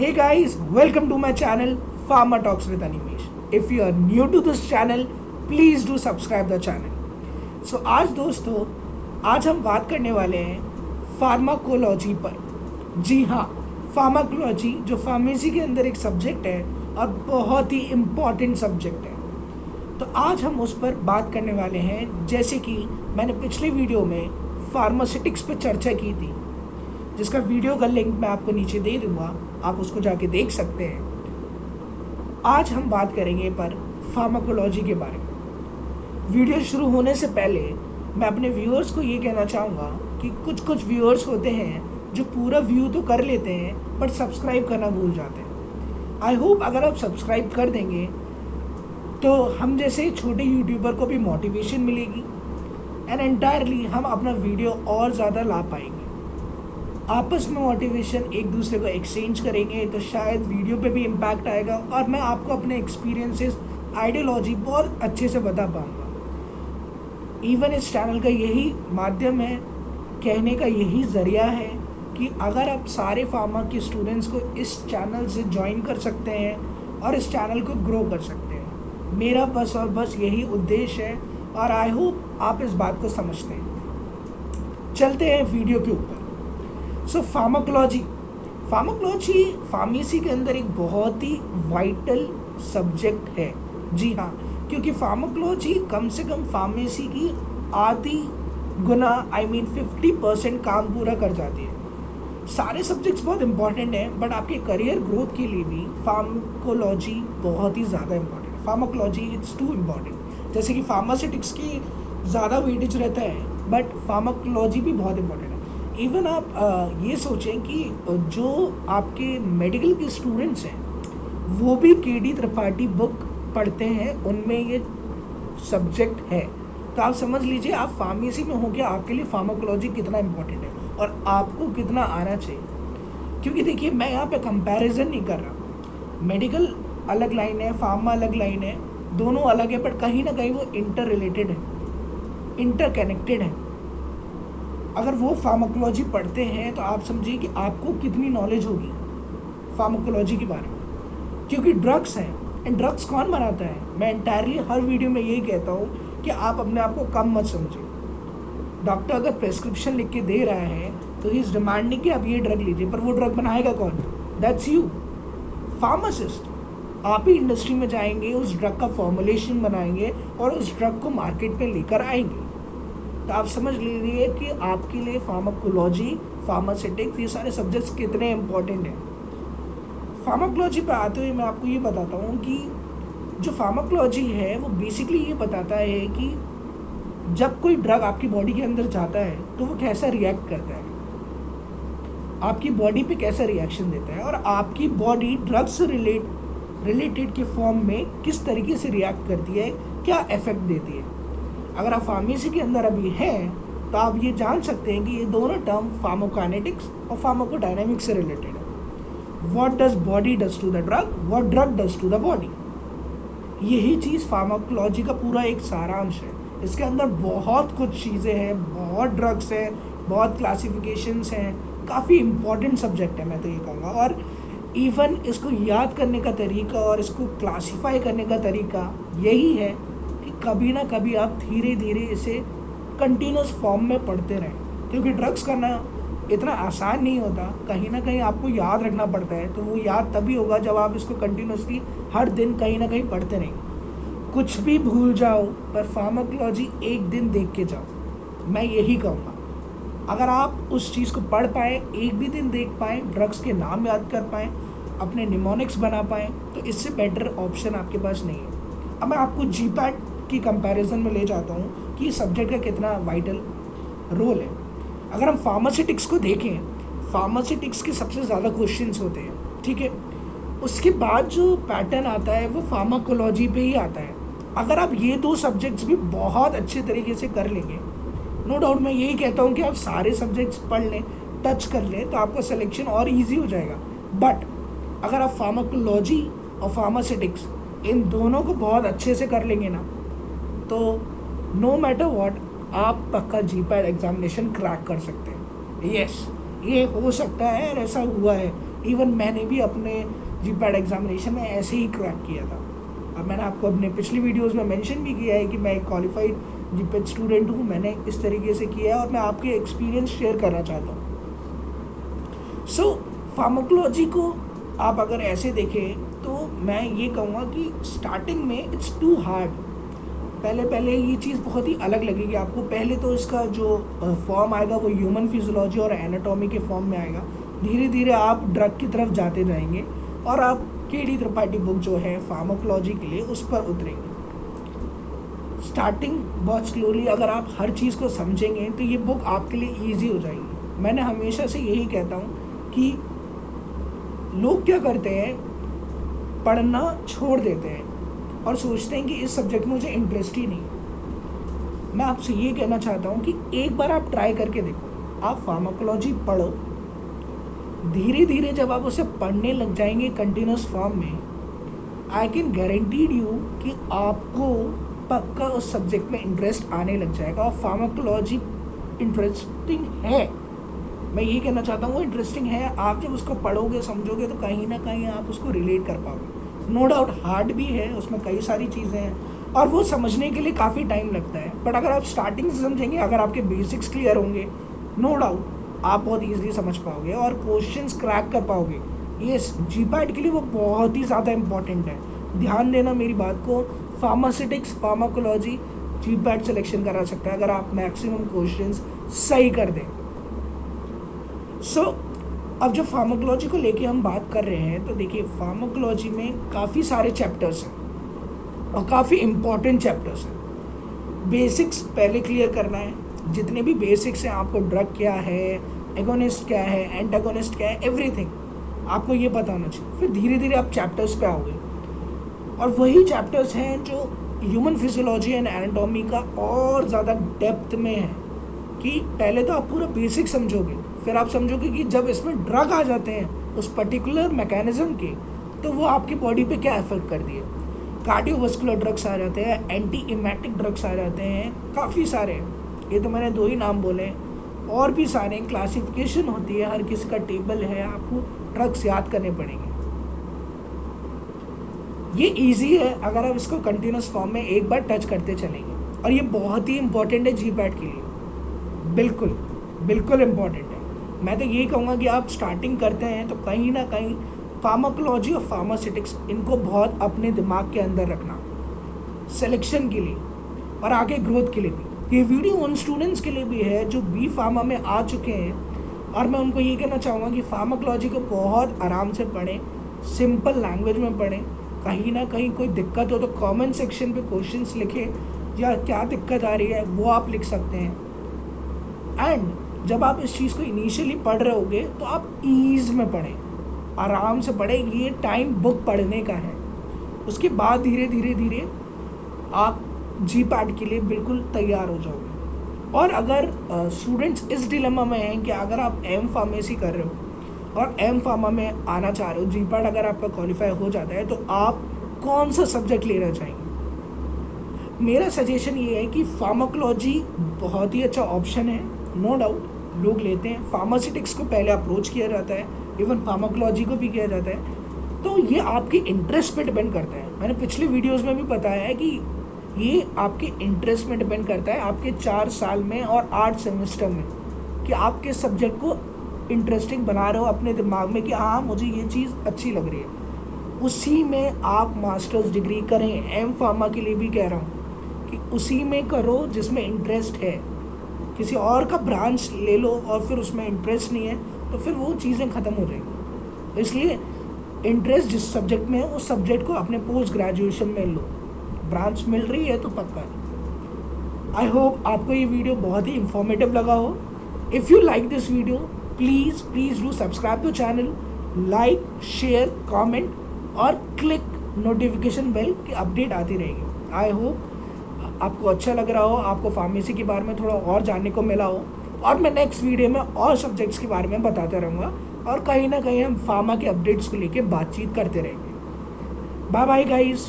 Hey guys, welcome to my channel Pharma Talks with Animesh. If you are new to this channel, please do subscribe the channel. So आज दोस्तों, आज हम बात करने वाले हैं फार्माकोलॉजी पर। जी हाँ, फार्माकोलॉजी जो फार्मेसी के अंदर एक सब्जेक्ट है और बहुत ही इम्पॉर्टेंट सब्जेक्ट है। तो आज हम उस पर बात करने वाले हैं, जैसे कि मैंने पिछले वीडियो में फार्मास्यूटिक्स पर चर्चा की थी, जिसका वीडियो का लिंक मैं आपको नीचे दे दूंगा, आप उसको जाके देख सकते हैं। आज हम बात करेंगे पर फार्माकोलॉजी के बारे में। वीडियो शुरू होने से पहले मैं अपने व्यूअर्स को ये कहना चाहूँगा कि कुछ व्यूअर्स होते हैं जो पूरा व्यू तो कर लेते हैं बट सब्सक्राइब करना भूल जाते हैं। आई होप अगर आप सब्सक्राइब कर देंगे तो हम जैसे छोटे यूट्यूबर को भी मोटिवेशन मिलेगी एंड एंटायरली हम अपना वीडियो और ज़्यादा ला पाएंगे। आपस में मोटिवेशन एक दूसरे को एक्सचेंज करेंगे तो शायद वीडियो पे भी इम्पैक्ट आएगा और मैं आपको अपने एक्सपीरियंसेस, आइडियोलॉजी बहुत अच्छे से बता पाऊँगा। इवन इस चैनल का यही माध्यम है, कहने का यही ज़रिया है कि अगर आप सारे फार्मा के स्टूडेंट्स को इस चैनल से ज्वाइन कर सकते हैं और इस चैनल को ग्रो कर सकते हैं। मेरा बस और बस यही उद्देश्य है और आई होप आप इस बात को समझते हैं। चलते हैं वीडियो के ऊपर। सो फार्माकोलॉजी फार्मेसी के अंदर एक बहुत ही वाइटल सब्जेक्ट है। जी हाँ, क्योंकि फार्माकोलॉजी कम से कम फार्मेसी की आधी गुना 50% काम पूरा कर जाती है। सारे सब्जेक्ट्स बहुत इंपॉर्टेंट हैं बट आपके करियर ग्रोथ के लिए भी फार्माकोलॉजी बहुत ही ज़्यादा इंपॉर्टेंट है। Pharmacology it's too important. जैसे कि फार्मास्यूटिक्स की ज़्यादा वेटेज रहता है बट फार्माकोलॉजी भी बहुत इंपॉर्टेंट है। इवन आप ये सोचें कि जो आपके मेडिकल के स्टूडेंट्स हैं वो भी केडी त्रिपाठी बुक पढ़ते हैं, उनमें ये सब्जेक्ट है। तो आप समझ लीजिए आप फार्मेसी में हो गया, आपके लिए फार्माकोलॉजी कितना इम्पोर्टेंट है और आपको कितना आना चाहिए। क्योंकि देखिए मैं यहाँ पे कंपैरिजन नहीं कर रहा, मेडिकल अलग लाइन है, फार्मा अलग लाइन है, दोनों अलग है, पर कहीं ना कहीं वो इंटर रिलेटेड है, इंटर कनेक्टेड है। अगर वो फार्माकोलॉजी पढ़ते हैं तो आप समझिए कि आपको कितनी नॉलेज होगी फार्माकोलॉजी के बारे में। क्योंकि ड्रग्स हैं एंड ड्रग्स कौन बनाता है, मैं एंटायरली हर वीडियो में यही कहता हूँ कि आप अपने आप को कम मत समझिए। डॉक्टर अगर प्रेस्क्रिप्शन लिख के दे रहा है तो ही इज़ डिमांडिंग कि आप ये ड्रग लीजिए, पर वो ड्रग बनाएगा कौन? That's you, pharmacist. आप ही इंडस्ट्री में जाएंगे, उस ड्रग का फॉर्मुलेशन बनाएंगे और उस ड्रग को मार्केट पे लेकर आएंगे। तो आप समझ लीजिए कि आपके लिए फार्माकोलॉजी, फार्मास्यूटिक्स, ये सारे सब्जेक्ट्स कितने इम्पोर्टेंट हैं। फार्माकोलॉजी पर आते हुए मैं आपको ये बताता हूँ कि जो फार्माकोलॉजी है वो बेसिकली ये बताता है कि जब कोई ड्रग आपकी बॉडी के अंदर जाता है तो वो कैसा रिएक्ट करता है, आपकी बॉडी पे कैसा रिएक्शन देता है और आपकी बॉडी ड्रग से रिलेटेड के फॉर्म में किस तरीके से रिएक्ट करती है, क्या इफेक्ट देती है। अगर आप फार्मेसी के अंदर अभी हैं तो आप ये जान सकते हैं कि ये दोनों टर्म फार्माकोकाइनेटिक्स और फार्माकोडायनामिक्स से रिलेटेड है। What does body does to the drug, what drug does to the body. यही चीज़ फार्माकोलॉजी का पूरा एक सारांश है। इसके अंदर बहुत कुछ चीज़ें हैं, बहुत ड्रग्स हैं, बहुत क्लासिफिकेशंस हैं, काफ़ी इम्पॉर्टेंट सब्जेक्ट है मैं तो ये कहूँगा। और इवन इसको याद करने का तरीका और इसको क्लासीफाई करने का तरीका यही है कि कभी ना कभी आप धीरे धीरे इसे कंटिन्यूस फॉर्म में पढ़ते रहें, क्योंकि ड्रग्स करना इतना आसान नहीं होता, कहीं ना कहीं आपको याद रखना पड़ता है। तो वो याद तभी होगा जब आप इसको कंटिन्यूसली हर दिन कहीं ना कहीं पढ़ते रहेंगे। कुछ भी भूल जाओ पर फार्माकोलॉजी एक दिन देख के जाओ, मैं यही कहूँगा। अगर आप उस चीज़ को पढ़ पाए, एक भी दिन देख पाएँ, ड्रग्स के नाम याद कर पाएँ, अपने निमोनिक्स बना पाएँ, तो इससे बेटर ऑप्शन आपके पास नहीं है। अब मैं आपको जीपैट की कंपैरिजन में ले जाता हूँ कि सब्जेक्ट का कितना वाइटल रोल है। अगर हम फार्मास्यूटिक्स को देखें, फार्मास्यूटिक्स के सबसे ज़्यादा क्वेश्चंस होते हैं, ठीक है। उसके बाद जो पैटर्न आता है वो फार्माकोलॉजी पे ही आता है। अगर आप ये दो सब्जेक्ट्स भी बहुत अच्छे तरीके से कर लेंगे, नो डाउट मैं यही कहता हूँ कि आप सारे सब्जेक्ट्स पढ़ लें, टच कर लें, तो आपका सिलेक्शन और ईजी हो जाएगा। बट अगर आप फार्माकोलॉजी और फार्मास्यूटिक्स इन दोनों को बहुत अच्छे से कर लेंगे ना, तो नो मैटर व्हाट आप पक्का जीपैट एग्जामिनेशन क्रैक कर सकते हैं। यस, ये हो सकता है और ऐसा हुआ है। इवन मैंने भी अपने जीपैट एग्जामिनेशन में ऐसे ही क्रैक किया था। अब मैंने आपको अपने पिछली वीडियोस में मेंशन भी किया है कि मैं एक क्वालिफाइड जीपैट स्टूडेंट हूँ, मैंने इस तरीके से किया है और मैं आपके एक्सपीरियंस शेयर करना चाहता हूँ। सो फार्माकोलॉजी को आप अगर ऐसे देखें तो मैं ये कहूँगा कि स्टार्टिंग में इट्स टू हार्ड। पहले ये चीज़ बहुत ही अलग लगेगी आपको। पहले तो इसका जो फॉर्म आएगा वो ह्यूमन फिजियोलॉजी और एनाटॉमी के फॉर्म में आएगा। धीरे धीरे आप ड्रग की तरफ जाते जाएंगे और आप केडी त्रिपाठी बुक जो है फार्माकोलॉजी के लिए उस पर उतरेंगे। स्टार्टिंग बहुत स्लोली अगर आप हर चीज़ को समझेंगे तो ये बुक आपके लिए ईजी हो जाएगी। मैंने हमेशा से यही कहता हूँ कि लोग क्या करते हैं, पढ़ना छोड़ देते हैं और सोचते हैं कि इस सब्जेक्ट में मुझे इंटरेस्ट ही नहीं। मैं आपसे ये कहना चाहता हूँ कि एक बार आप ट्राई करके देखो। आप फार्माकोलॉजी पढ़ो, धीरे धीरे जब आप उसे पढ़ने लग जाएंगे कंटिन्यूस फॉर्म में, आई कैन गारंटीड यू कि आपको पक्का उस सब्जेक्ट में इंटरेस्ट आने लग जाएगा। और फार्माकोलॉजी इंटरेस्टिंग है, मैं ये कहना चाहता हूँ वो इंटरेस्टिंग है। आप जब उसको पढ़ोगे समझोगे तो कहीं ना कहीं आप उसको रिलेट कर पाओगे। नो डाउट हार्ड भी है, उसमें कई सारी चीज़ें हैं और वो समझने के लिए काफ़ी टाइम लगता है। बट अगर आप स्टार्टिंग से समझेंगे, अगर आपके बेसिक्स क्लियर होंगे, नो डाउट आप बहुत ईजिली समझ पाओगे और क्वेश्चंस क्रैक कर पाओगे। ये जीपैट के लिए वो बहुत ही ज़्यादा इंपॉर्टेंट है। ध्यान देना मेरी बात को, फार्मास्यूटिक्स फार्माकोलॉजी जीपैट सिलेक्शन करा सकता है अगर आप मैक्सिमम क्वेश्चंस सही कर दें। सो अब जब फार्माकोलॉजी को लेके हम बात कर रहे हैं तो देखिए फार्माकोलॉजी में काफ़ी सारे चैप्टर्स हैं और काफ़ी इम्पॉर्टेंट चैप्टर्स हैं। बेसिक्स पहले क्लियर करना है, जितने भी बेसिक्स हैं आपको, ड्रग क्या है, एगोनिस्ट क्या है, एंटागोनिस्ट क्या है, एवरीथिंग आपको ये पता होना चाहिए। फिर धीरे धीरे आप चैप्टर्स पे आओगे और वही चैप्टर्स हैं जो ह्यूमन फिजियोलॉजी एंड एनाटॉमी का और ज़्यादा डेप्थ में है कि पहले तो आप पूरा बेसिक समझोगे, फिर आप समझोगे कि जब इसमें ड्रग आ जाते हैं उस पर्टिकुलर मैकेनिज्म के, तो वो आपकी बॉडी पे क्या इफेक्ट कर दिए। कार्डियोवास्कुलर ड्रग्स आ जाते हैं, एंटी इमेटिक ड्रग्स आ जाते हैं, काफ़ी सारे, ये तो मैंने 2 ही नाम बोले, और भी सारे क्लासिफिकेशन होती है, हर किसी का टेबल है, आपको ड्रग्स याद करने पड़ेंगे। ये इजी है अगर आप इसको कंटिन्यूस फॉर्म में एक बार टच करते चलेंगे, और ये बहुत ही इंपॉर्टेंट है जीपैट के लिए, बिल्कुल बिल्कुल इम्पॉर्टेंट है। मैं तो यही कहूँगा कि आप स्टार्टिंग करते हैं तो कहीं ना कहीं फार्माकोलॉजी और फार्मास्यूटिक्स इनको बहुत अपने दिमाग के अंदर रखना, सिलेक्शन के लिए और आगे ग्रोथ के लिए भी। ये वीडियो उन स्टूडेंट्स के लिए भी है जो बी फार्मा में आ चुके हैं, और मैं उनको ये कहना चाहूँगा कि फार्माकोलॉजी को बहुत आराम से पढ़ें, सिंपल लैंग्वेज में पढ़ें। कहीं ना कहीं कोई दिक्कत हो तो कमेंट सेक्शन पे क्वेश्चंस लिखें, या क्या दिक्कत आ रही है वो आप लिख सकते हैं। एंड जब आप इस चीज़ को इनिशियली पढ़ रहे होगे तो आप ईज में पढ़ें, आराम से पढ़ें, ये टाइम बुक पढ़ने का है। उसके बाद धीरे धीरे धीरे आप जीपैट के लिए बिल्कुल तैयार हो जाओगे। और अगर स्टूडेंट्स इस डिलेमा में हैं कि अगर आप एम फार्मेसी कर रहे हो और एम फार्मा में आना चाह रहे हो, जीपैट अगर आपका क्वालिफाई हो जाता है तो आप कौन सा सब्जेक्ट लेना चाहेंगे। मेरा सजेशन ये है कि फार्माकोलॉजी बहुत ही अच्छा ऑप्शन है, नो डाउट लोग लेते हैं। फार्मास्यूटिक्स को पहले अप्रोच किया जाता है, इवन फार्माकोलॉजी को भी किया जाता है, तो ये आपके इंटरेस्ट पे डिपेंड करता है। मैंने पिछले वीडियोस में भी बताया है कि ये आपके इंटरेस्ट में डिपेंड करता है, आपके 4 साल में और 8 सेमेस्टर में, कि आप किस सब्जेक्ट को इंटरेस्टिंग बना रहे हो अपने दिमाग में कि हाँ मुझे ये चीज़ अच्छी लग रही है, उसी में आप मास्टर्स डिग्री करें। एम फार्मा के लिए भी कह रहा हूँ कि उसी में करो जिसमें इंटरेस्ट है। किसी और का ब्रांच ले लो और फिर उसमें इंटरेस्ट नहीं है तो फिर वो चीज़ें ख़त्म हो जाएंगी। इसलिए इंटरेस्ट जिस सब्जेक्ट में है उस सब्जेक्ट को अपने पोस्ट ग्रेजुएशन में लो, ब्रांच मिल रही है तो पक्का है। आई होप आपको ये वीडियो बहुत ही इंफॉर्मेटिव लगा हो। If you like this video please do subscribe to channel, like share comment और क्लिक नोटिफिकेशन बेल की अपडेट आती रहेगी। आई होप आपको अच्छा लग रहा हो, आपको फार्मेसी के बारे में थोड़ा और जानने को मिला हो, और मैं नेक्स्ट वीडियो में और सब्जेक्ट्स के बारे में बताता रहूँगा और कहीं ना कहीं हम फार्मा के अपडेट्स को लेके बातचीत करते रहेंगे। Bye bye guys.